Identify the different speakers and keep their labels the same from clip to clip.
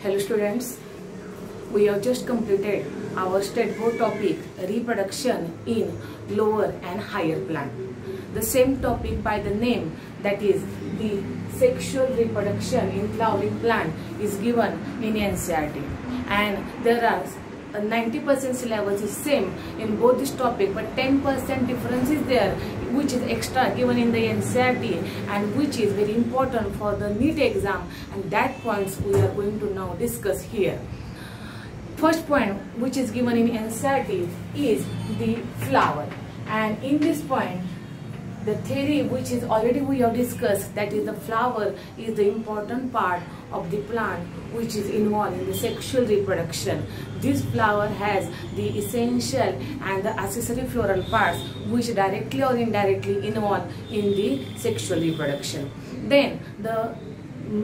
Speaker 1: Hello students, we have just completed our state board topic reproduction in lower and higher plant. The same topic by the name, that is the sexual reproduction in flowering plant, is given in NCERT, and there are 90% syllabus is same in both this topic, but 10% difference is there, which is extra given in the NCERT and which is very important for the NEET exam, and that points we are going to now discuss here. First point which is given in NCERT is the flower, and in this point the theory which is already we have discussed, that is the flower is the important part of the plant which is involved in the sexual reproduction. This flower has the essential and the accessory floral parts which directly or indirectly involved in the sexual reproduction. Then the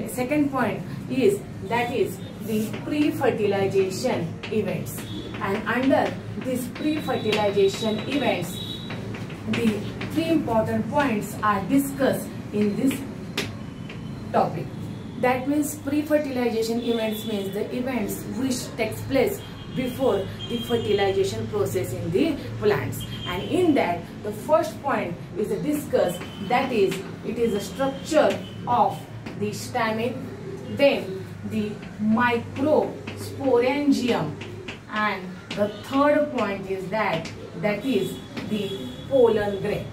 Speaker 1: second point is, that is the pre-fertilization events, and under these pre-fertilization events the three important points are discussed in this topic. That means pre-fertilization events means the events which takes place before the fertilization process in the plants, and in that the first point is discussed, that is it is the structure of the stamen, then the microsporangium, and the third point is that is the pollen grain.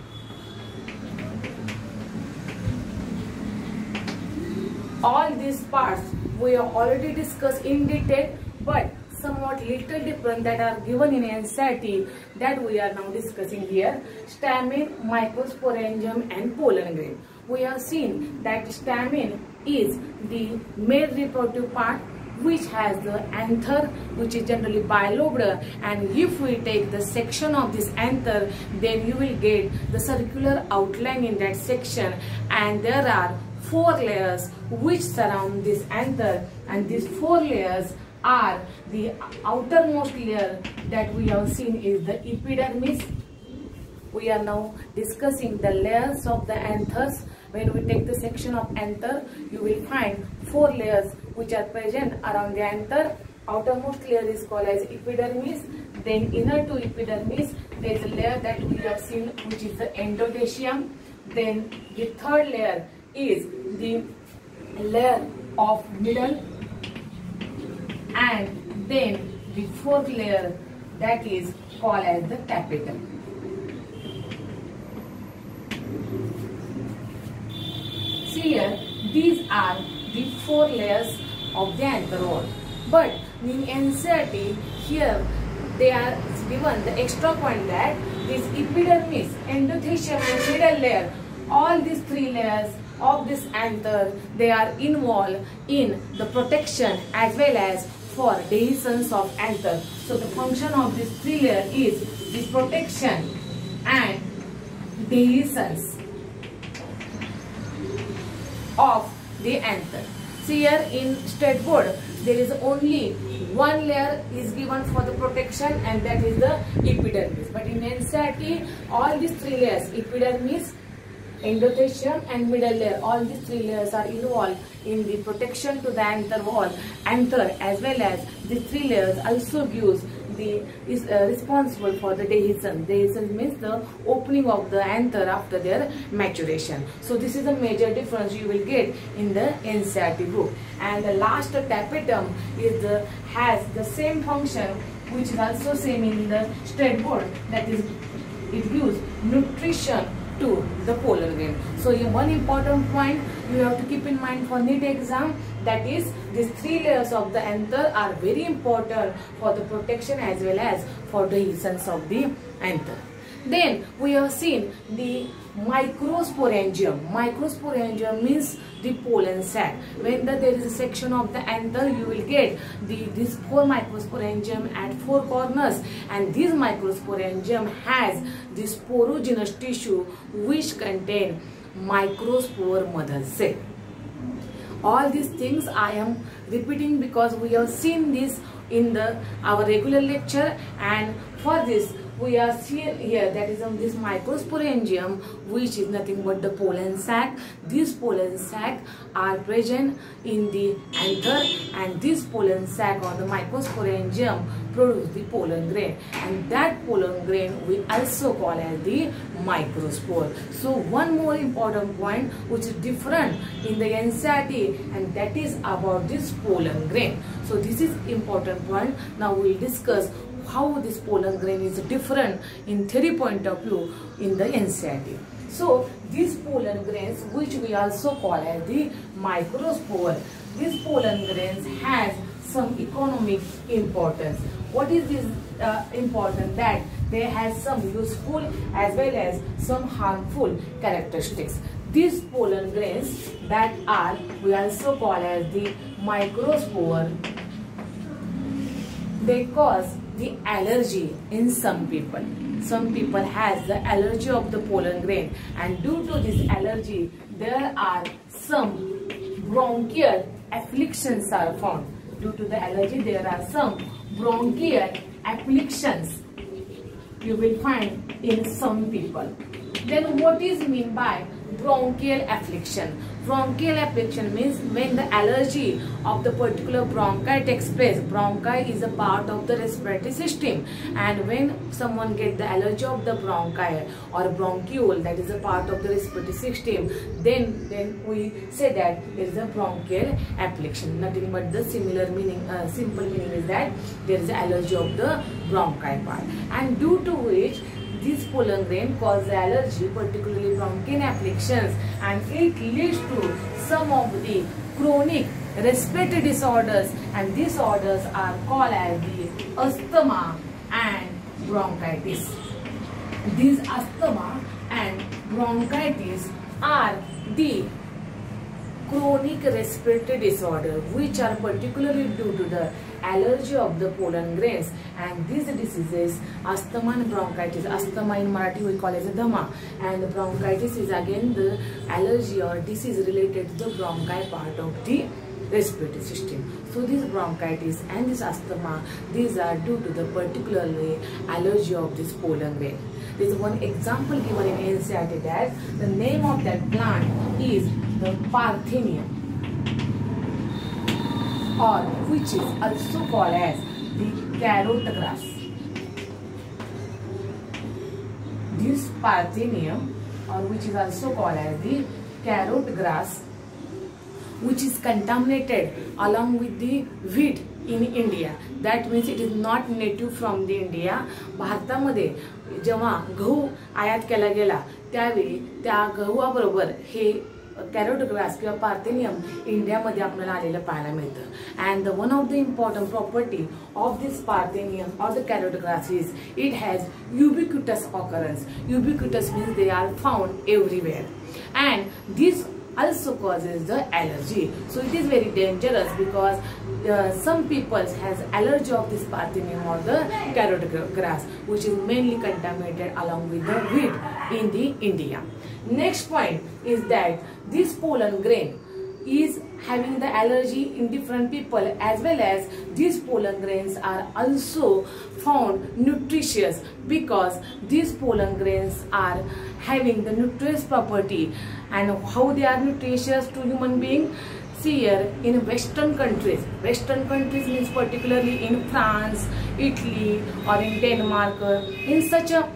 Speaker 1: All these parts we have already discussed in detail, but somewhat little different that are given in NCERT that we are now discussing here: stamen, microsporangium and pollen grain. We have seen that stamen is the male reproductive part which has the anther which is generally bilobed, and if we take the section of this anther, then you will get the circular outline in that section, and there are 4 layers which surround this anther, and these 4 layers are: the outermost layer that we have seen is the epidermis. We are now discussing the layers of the anthers. When we take the section of anther, you will find 4 layers which are present around the anther. Outermost layer is called as epidermis. Then inner to epidermis there is a layer that we have seen which is the endothecium. Then the third layer is the layer of middle, and then the fourth layer that is called as the tapetum. See here, these are the 4 layers of the anther wall, but in NCERT here they are given the extra point that this epidermis, endothecium and middle layer, all these 3 layers of this anther, they are involved in the protection as well as for dehiscence of anther. So the function of this 3 layer is the protection and dehiscence of the anther. See here in state board there is only 1 layer is given for the protection, and that is the epidermis, but in NCERT all these 3 layers, epidermis, endothecium and middle layer, all these 3 layers are involved in the protection to the anther wall, anther, as well as the 3 layers also gives the is responsible for the dehiscence. Dehiscence means the opening of the anther after their maturation. So this is a major difference you will get in the NCERT book. And the last tapetum is has the same function which is also same in the state board, that is it gives nutrition to the pollen grain. So one important point you have to keep in mind for NEET exam, that is these 3 layers of the anther are very important for the protection as well as for the dehiscence of the anther. Then we have seen the microsporangium. Microsporangium means the pollen sac. When there is a section of the anther, you will get these 4 microsporangium at 4 corners, and this microsporangium has this sporogenous tissue which contain microspore mother cell. All these things I am repeating because we have seen this in our regular lecture, and for this we are seeing here that is this microsporangium, which is nothing but the pollen sac. These pollen sac are present in the anther, and this pollen sac or the microsporangium produce the pollen grain, and that pollen grain we also call as the microspore. So one more important point which is different in the NCERT, and that is about this pollen grain. So this is important point. Now we will discuss how this pollen grain is different in theory point of view in the NCERT. So these pollen grains, which we also call as the microspore, these pollen grains has some economic importance. What is this important? That they have some useful as well as some harmful characteristics. These pollen grains that are we also call as the microspore, they cause the allergy in some people. Some people has the allergy of the pollen grain, and due to this allergy there are some bronchial afflictions are found. Due to the allergy there are some bronchial afflictions you will find in some people. Then what is mean by bronchial affliction? Bronchial affliction means when the allergy of the particular bronchi takes place. Bronchi is a part of the respiratory system, and when someone gets the allergy of the bronchi or bronchiole, that is a part of the respiratory system, then we say that there is a bronchial affliction. Nothing but the similar meaning, simple meaning is that there is allergy of the bronchi part, and due to which this pollen grain causes allergy, particularly bronchial afflictions, and it leads to some of the chronic respiratory disorders, and these disorders are called as the asthma and bronchitis. These asthma and bronchitis are the chronic respiratory disorder which are particularly due to the allergy of the pollen grains, and these diseases, asthma and bronchitis, asthma in Marathi we call as a dama, and bronchitis is again the allergy or disease related to the bronchi part of the respiratory system. So this bronchitis and this asthma, these are due to the particularly allergy of this pollen grain. There is one example given in NCERT that the name of that plant is the Parthenium, or which is also called as the carrot grass. This Parthenium, or which is also called as the carrot grass, which is contaminated along with the wheat in India. That means it is not native from the India. भारतामध्ये जेव्हा गहू आयात केला गेला त्यावेळी त्या गहूबरोबर हे carrot grass किंवा parthenium इंडियामध्ये आपल्याला आलेलं पाहायला मिळतं. And one of the important property of this parthenium or the carrot grass is it has ubiquitous occurrence. Ubiquitous means they are found everywhere, and this also causes the allergy. So it is very dangerous because some people has allergy of this parthenium or the carrot grass, which is mainly contaminated along with the wheat in the India. Next point is that this pollen grain is having the allergy in different people, as well as these pollen grains are also found nutritious because these pollen grains are having the nutritious property. And how they are nutritious to human being? See here, in Western countries means particularly in France, Italy, or in Denmark, in such a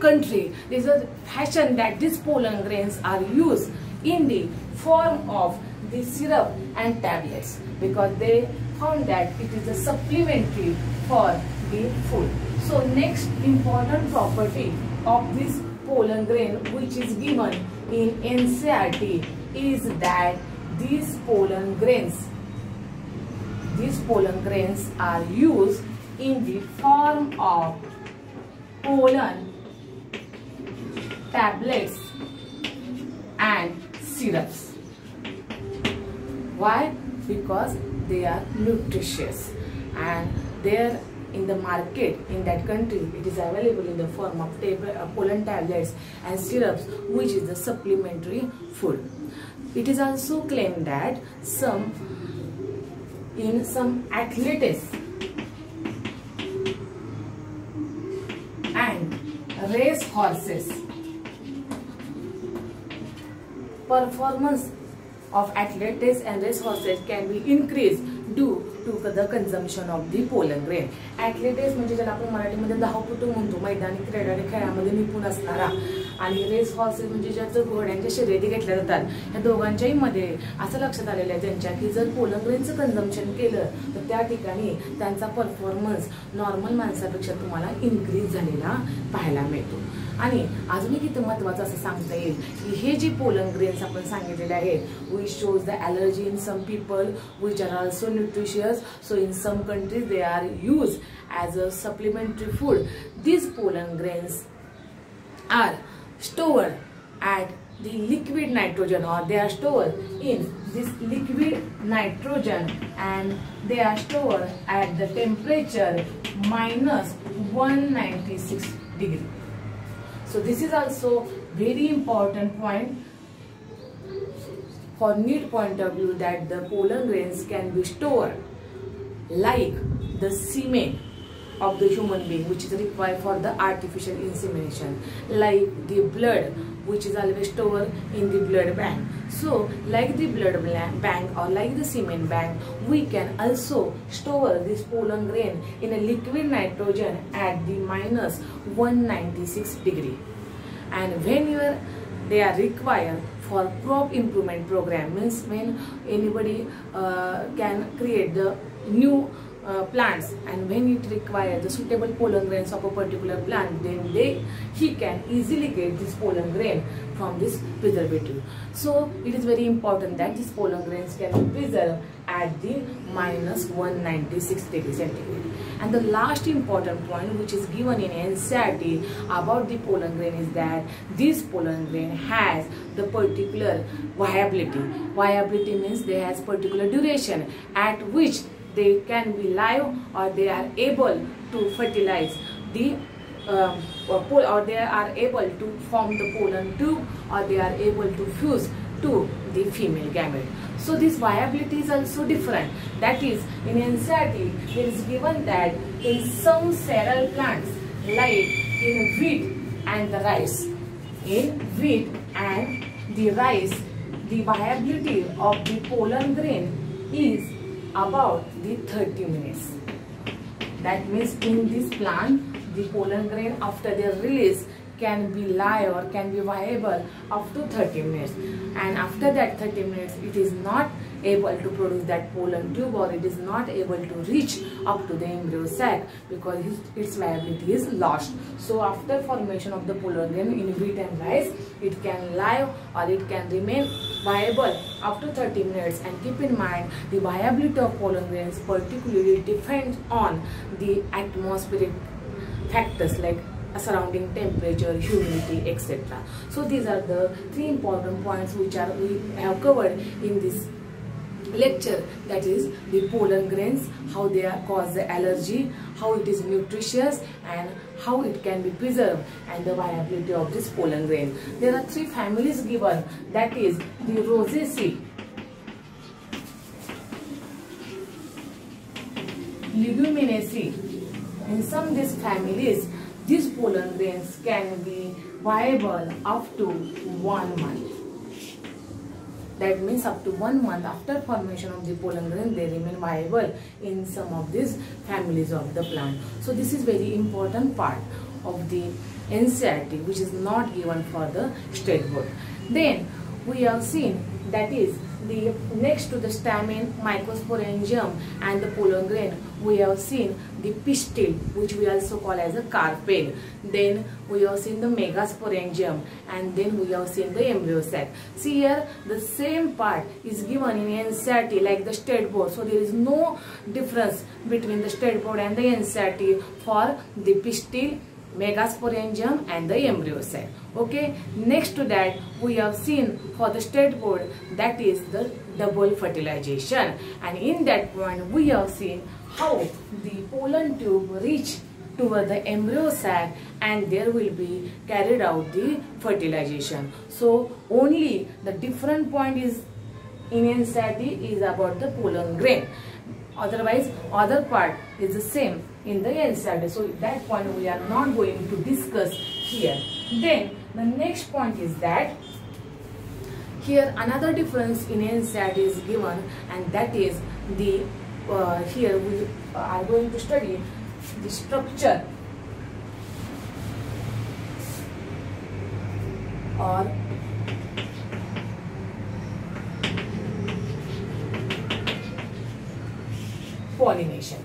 Speaker 1: country, there is a fashion that these pollen grains are used in the form of the syrup and tablets, because they found that it is a supplementary for the food. So next important property of this pollen grain which is given in NCERT is that these pollen grains are used in the form of pollen tablets and syrups. Why? Because they are nutritious, and there in the market in that country it is available in the form of pollen tablets and syrups, which is the supplementary food. It is also claimed that in some athletes race horses. Performance of athletes and race horses can be increased due to the consumption of the pollen grain. Athletes म्हणजे ज्याला आपण मराठीमध्ये धावपटू म्हणतो, मैदानी क्रीडा आणि खेळामध्ये निपुण असणारा, आणि रेस हॉर्सेस म्हणजे ज्याचं घोड्यांच्या शर्यती घेतल्या जातात, या दोघांच्याही मध्ये असं लक्षात आलेलं आहे त्यांच्या की जर पोलन ग्रेनचं कन्झम्पशन केलं तर त्या ठिकाणी त्यांचा परफॉर्मन्स नॉर्मल माणसापेक्षा तुम्हाला इन्क्रीज झालेला पाहायला मिळतो. आणि अजून एक इथं महत्त्वाचं असं सांगता येईल की हे जे पोलन ग्रेन्स आपण सांगितलेले आहेत, which shows the allergy in some people which are also nutritious, so in some countries they are use as a supplementary food. these pollen grains are stored at the liquid nitrogen, or they are stored in this liquid nitrogen, and they are stored at the temperature minus 196 degree. So this is also very important point for need point of view, that the pollen grains can be stored like the semen of the human being, which is required for the artificial insemination, like the blood which is always stored in the blood bank. So like the blood bank or like the semen bank, we can also store this pollen grain in a liquid nitrogen at the minus 196 degree. And when they are required for crop improvement program, means when anybody can create the new plants, and when it requires the suitable pollen grains of a particular plant, then he can easily get this pollen grain from this preservative. So it is very important that these pollen grains can be preserved at the minus 196 degree centigrade. And the last important point which is given in NCERT about the pollen grain is that this pollen grain has the particular viability. Viability means they has particular duration at which they can be live, or they are able to fertilize the or they are able to form the pollen tube, or they are able to fuse to the female gamete. So this viability is also different. That is, in NCERT it is given that in some cereal plants, like in wheat and the rice, in wheat and the rice, the viability of the pollen grain is about the 30 minutes. That means in this plant, the pollen grain after their release can be live or can be viable up to 30 minutes, and after that 30 minutes it is not able to produce that pollen tube, or it is not able to reach up to the embryo sac because its viability is lost. So after formation of the pollen grain in wheat and rice, it can live or it can remain viable up to 30 minutes. And keep in mind, the viability of pollen grains particularly depends on the atmospheric factors like surrounding temperature, humidity, etc. So these are the three important points which we have covered in this lecture, that is the pollen grains, how they are cause the allergy, how it is nutritious, and how it can be preserved, and the viability of this pollen grain. There are three families given, that is the Rosaceae, Leguminaceae. In some of these families, these pollen grains can be viable up to 1 month. That means up to 1 month after formation of the pollen grain, they remain viable in some of these families of the plant. So this is very important part of the NCERT, which is not given for the state board. Then we have seen, that is the next to the stamen, mycosporangium and the pollen grain, we have seen the pistil, which we also call as a carpel. Then we have seen the megasporangium, and then we have seen the embryo sac. See here, the same part is given in NCERT like the state board. So there is no difference between the state board and the NCERT for the pistil, megasporangium and the embryo sac. Okay, next to that we have seen for the state board, that is the double fertilization, and in that point we have seen how the pollen tube reach toward the embryo sac, and there will be carried out the fertilization. So only the different point is in NCERT is about the pollen grain. Otherwise, other part is the same in the NCERT. So at that point we are not going to discuss here. Then the next point is that here another difference in NSAT is given, and that is the here we are going to study the structure or pollination.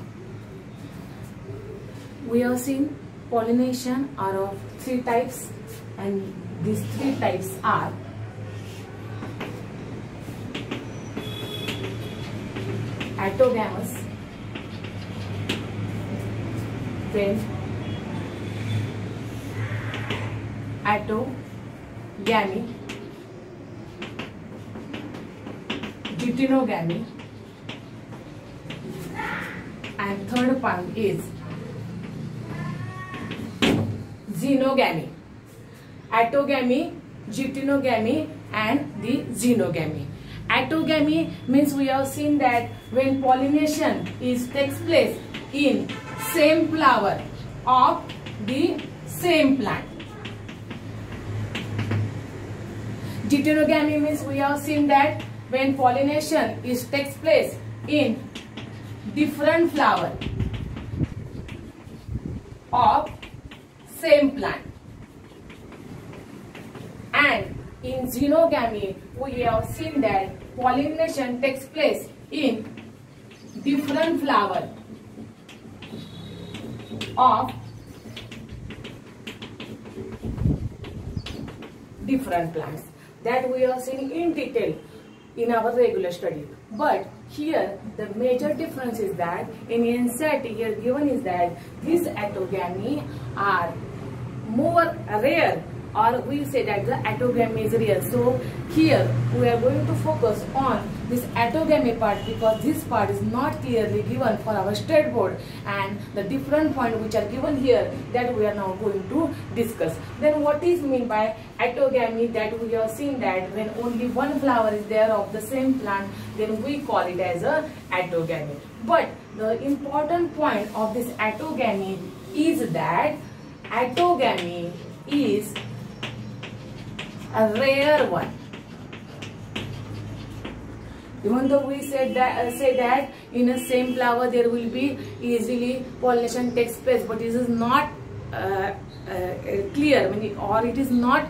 Speaker 1: We have seen pollination are of 3 types, and these 3 types are autogamous, then autogamy, deuteronogamy, and third one is xenogamy. Autogamy, deuteronogamy, and the xenogamy. Autogamy means we have seen that when pollination takes place in same flower of the same plant. Deuteronogamy means we have seen that when pollination takes place in different flower of same plant. And in xenogamy, we have seen that pollination takes place in different flower of different plants. That we have seen in detail in our regular study. But here the major difference is that in NSAT here given is that these autogamy are more rare, or we say that the autogamy is rare. So here we are going to focus on this autogamy part, because this part is not clearly given for our state board, and the different points which are given here that we are now going to discuss. Then what is meant by autogamy? That we have seen that when only one flower is there of the same plant, then we call it as a autogamy. But the important point of this autogamy is that autogamy is a rare one. Even though we said that say that in a same flower there will be easily pollination takes place, but this is not clear, or it is not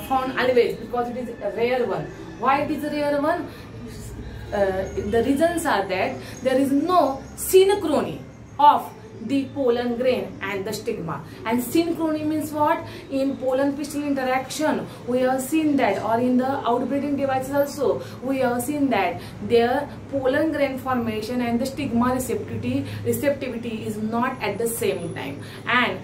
Speaker 1: found always, because it is a rare one. Why it is a rare one? The reasons are that there is no synchrony of the pollen grain and the stigma. And synchrony means what? In pollen pistil interaction we have seen that, or in the outbreeding devices also we have seen that their pollen grain formation and the stigma receptivity is not at the same time, and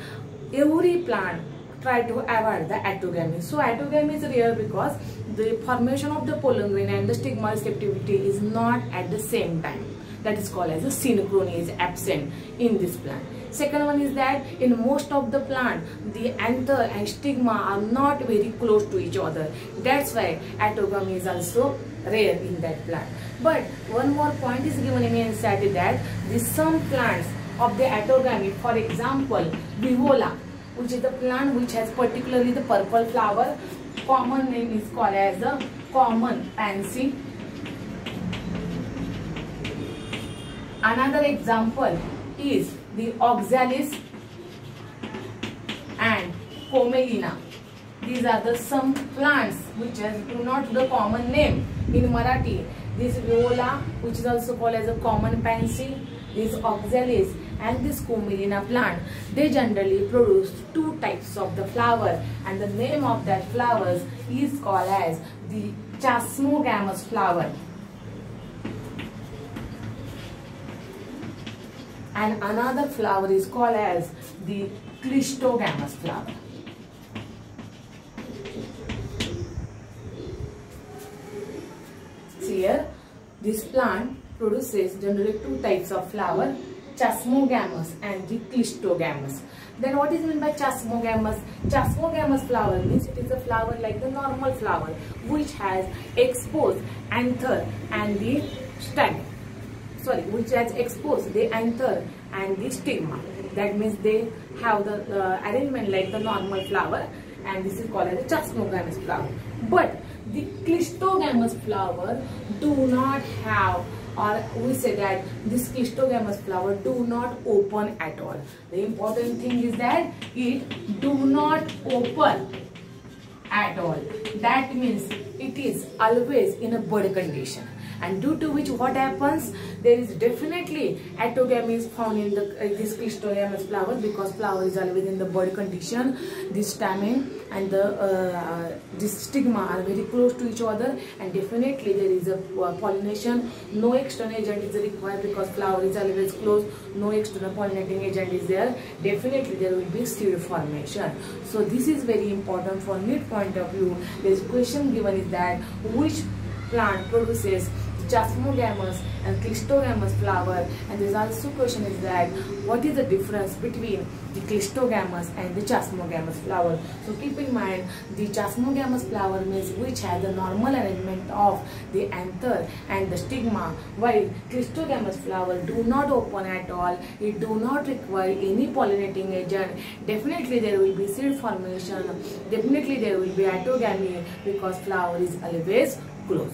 Speaker 1: every plant try to avoid the autogamy. So autogamy is rare because the formation of the pollen grain and the stigma receptivity is not at the same time. That is called as a synchrony is absent in this plant. Second one is that in most of the plant the anther and stigma are not very close to each other. That's why autogamy is also rare in that plant. But one more point is given in NSAT that some plants of the autogamy, for example Vivola, which is the plant which has particularly the purple flower, common name is called as the common pansy. Another example is the oxalis and commelina. These are the some plants which do not the common name in Marathi. This viola, which is also called as a common pansy, this oxalis and this commelina plant, they generally produce 2 types of the flower, and the name of that flowers is called as the chasmogamous flower. And another flower is called as the clistogamous flower. See here, this plant produces generally 2 types of flower, chasmogamous and the clistogamous. Then what is meant by chasmogamous? Chasmogamous flower means it is a flower like the normal flower which has exposed anther and the stigma. which has exposed the anther and the stigma. That means they have the arrangement like the normal flower, and this is called as a chasmogamous flower. But the clistogamous flower do not have, or we say that this clistogamous flower do not open at all. The important thing is that it do not open at all. That means it is always in a bud condition, and due to which what happens, there is definitely autogamy is found in this clistogamous flower, because flower is always in the bud condition. This stamen and this stigma are very close to each other, and definitely there is a pollination. No external agent is required because flower is always close. No external pollinating agent is there. Definitely there will be seed formation. So this is very important for NEET point of view. This question given is that which plant produces chasmogamous and clistogamous flower, and there is also question is that what is the difference between the clistogamous and the chasmogamous flower. So keep in mind, the chasmogamous flower means which has the normal arrangement of the anther and the stigma, while clistogamous flower do not open at all. It do not require any pollinating agent. Definitely there will be seed formation. Definitely there will be autogamy because flower is always close.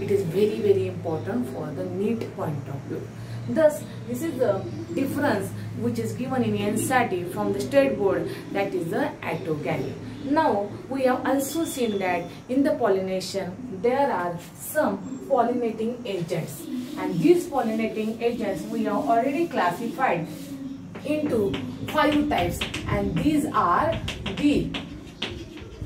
Speaker 1: It is very, very important for the NEET point of view. Thus, this is the difference which is given in NCERT from the state board, that is the autogamy. Now, we have also seen that in the pollination, there are some pollinating agents, and these pollinating agents we have already classified into 5 types, and these are the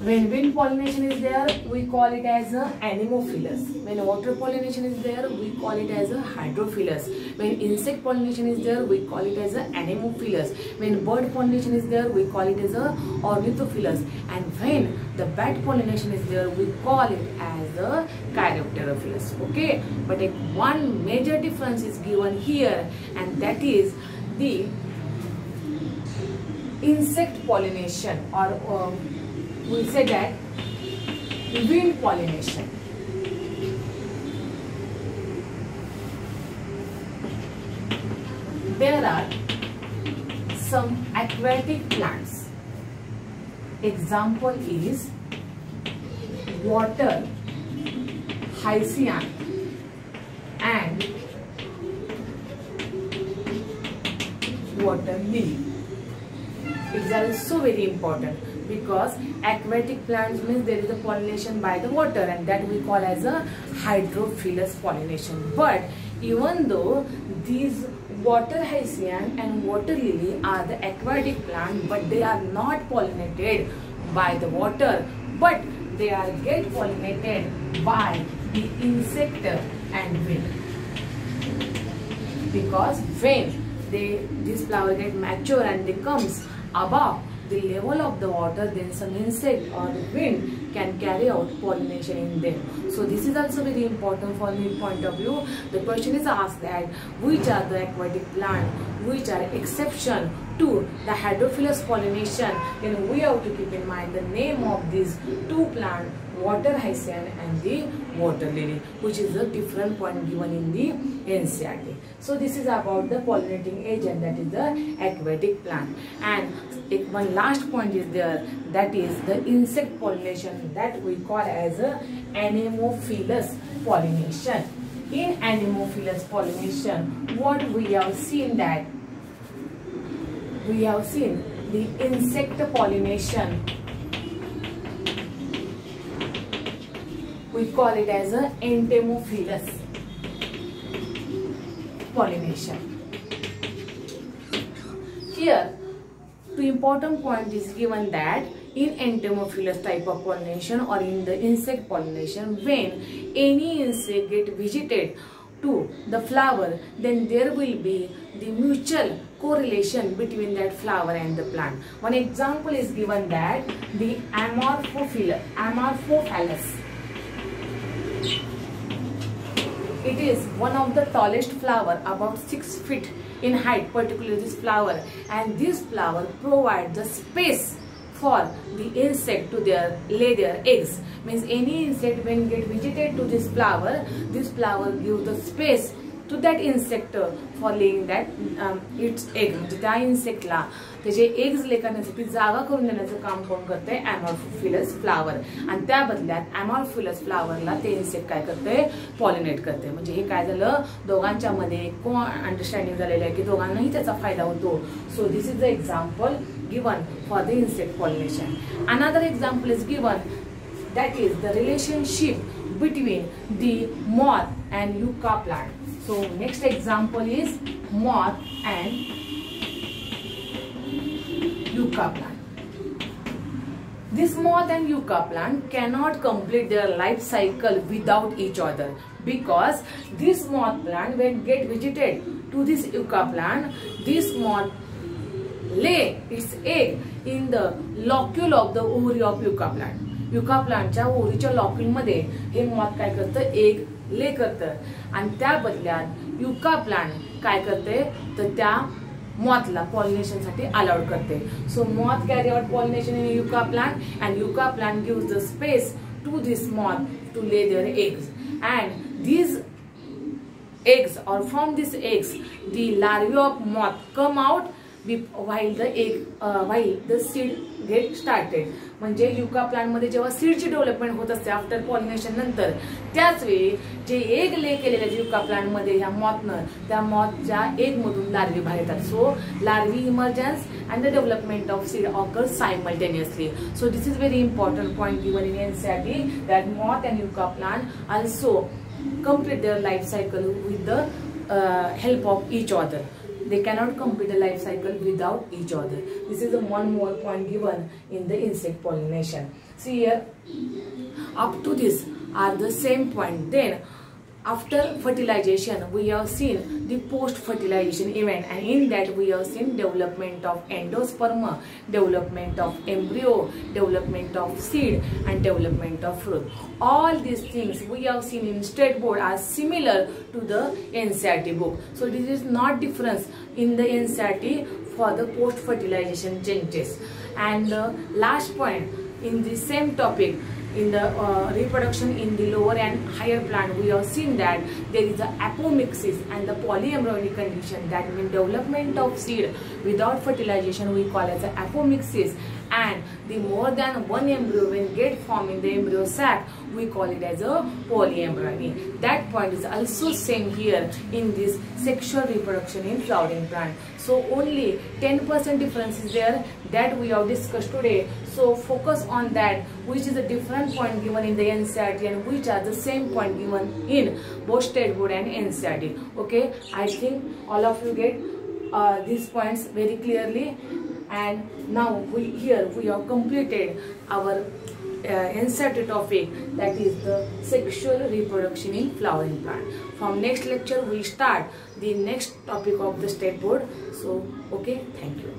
Speaker 1: when wind pollination is there, we call it as a anemophilus. When water pollination is there, we call it as a hydrophilus. When insect pollination is there, we call it as a anemophilus. When bird pollination is there, we call it as a ornithophilus. And when the bat pollination is there, we call it as a chiropterophilus. Okay, but one major difference is given here, and that is the insect pollination, or we say that wind pollination. There are some aquatic plants. Example is water hyacinth and water lily. It is also very important, because aquatic plants means there is a pollination by the water, and that we call as a hydrophilus pollination. But even though these water hyacinth and water lily are the aquatic plant, but they are not pollinated by the water, but they are get pollinated by the insect and wind. Because when this flower get mature and they comes above the level of the water, then some insect or the wind can carry out pollination in them. So this is also very important for NEET point of view. The question is asked that which are the aquatic plant which are exception to the hydrophilus pollination. Then we have to keep in mind the name of these 2 plants, water hyacinth and the water lily, which is a different point given in the NCERT. So this is about the pollinating agent, that is the aquatic plant. And one last point is there, that is the insect pollination, that we call as a anemophilus pollination. In anemophilus pollination, what we have seen that we have seen the insect pollination. We call it as a entomophilus pollination. Here, 2 important point is given that in entomophilus type of pollination or in the insect pollination, when any insect get visited to the flower, then there will be the mutual correlation between that flower and the plant. One example is given that the Amorphophallus. It is one of the tallest flower, about 6 feet in height, particularly this flower, and this flower provides the space for the insect to lay their eggs. Means any insect when get visited to this flower gives the space to that insect for laying that its egg. म्हणजे त्या इन्सेक्टला त्याचे eggs ले करण्यासाठी जागा करून देण्याचं काम कोण करते? अमॉर्फोफिलस फ्लावर. आणि त्या बदल्यात अमॉर्फोफिलस फ्लावरला ते इन्सेक्ट काय करते? पॉलिनेट करते. म्हणजे हे काय झालं? दोघांच्या मध्ये अंडरस्टँडिंग झालेलं आहे की दोघांनाही त्याचा फायदा होतो. सो this is the example given for the insect pollination. Another example is given, that is the relationship between the moth and yucca plant. So next example is moth and yucca plant. This moth and yucca plant cannot complete their life cycle without each other, because this moth plant, when get visited to this yucca plant, this moth lay its egg in the locule of the ovary of yucca plant. Yucca प्लांटच्या ओव्हरीच्या locule मध्ये हे moth काय करतं? Egg ले करतं. आणि त्या बदल्यात युका प्लांट काय करते? तर त्या मॉथला पॉलिनेशन साठी अलाउड करते. So moth carry out pollination in yucca plant and yucca plant gives the space to this moth to lay their eggs. And these eggs, or from these eggs the larvae of moth come out while the seed get started. म्हणजे युका plant मध्ये जेव्हा सीडची development होत असते after pollination नंतर, त्याच वेळी जे egg ले केलेले युका प्लांट मध्ये ह्या मॉथनं, त्या मॉथच्या एग मधून लार्वी बाहेर येतात. So larvae emergence and the development of seed occur simultaneously. So this is very important point given in NCERT, that moth and yucca plant also complete their life cycle with the help of each other. They cannot complete the life cycle without each other. This is the one more point given in the insect pollination. See here, up to this are the same point. Then after fertilization we have seen the post fertilization event, and in that we have seen development of endosperm, development of embryo, development of seed, and development of fruit. All these things we have seen in state board are similar to the NCERT book. So this is not difference in the NCERT for the post fertilization changes. And the last point in the same topic, in the reproduction in the lower and higher plant, we have seen that there is the apomixis and the polyembryonic condition. That means development of seed without fertilization we call as the apomixis, and the more than one embryo when get formed in the embryo sac we call it as a polyembryony. That point is also same here in this sexual reproduction in flowering plant. So only 10% difference is there that we have discussed today. So focus on that, which is a different point given in the NCERT and which are the same point given in both state board and NCERT. Okay, I think all of you get these points very clearly. And now we have completed our NCERT topic, that is the sexual reproduction in flowering plant. From next lecture we start the next topic of the state board. So okay, thank you.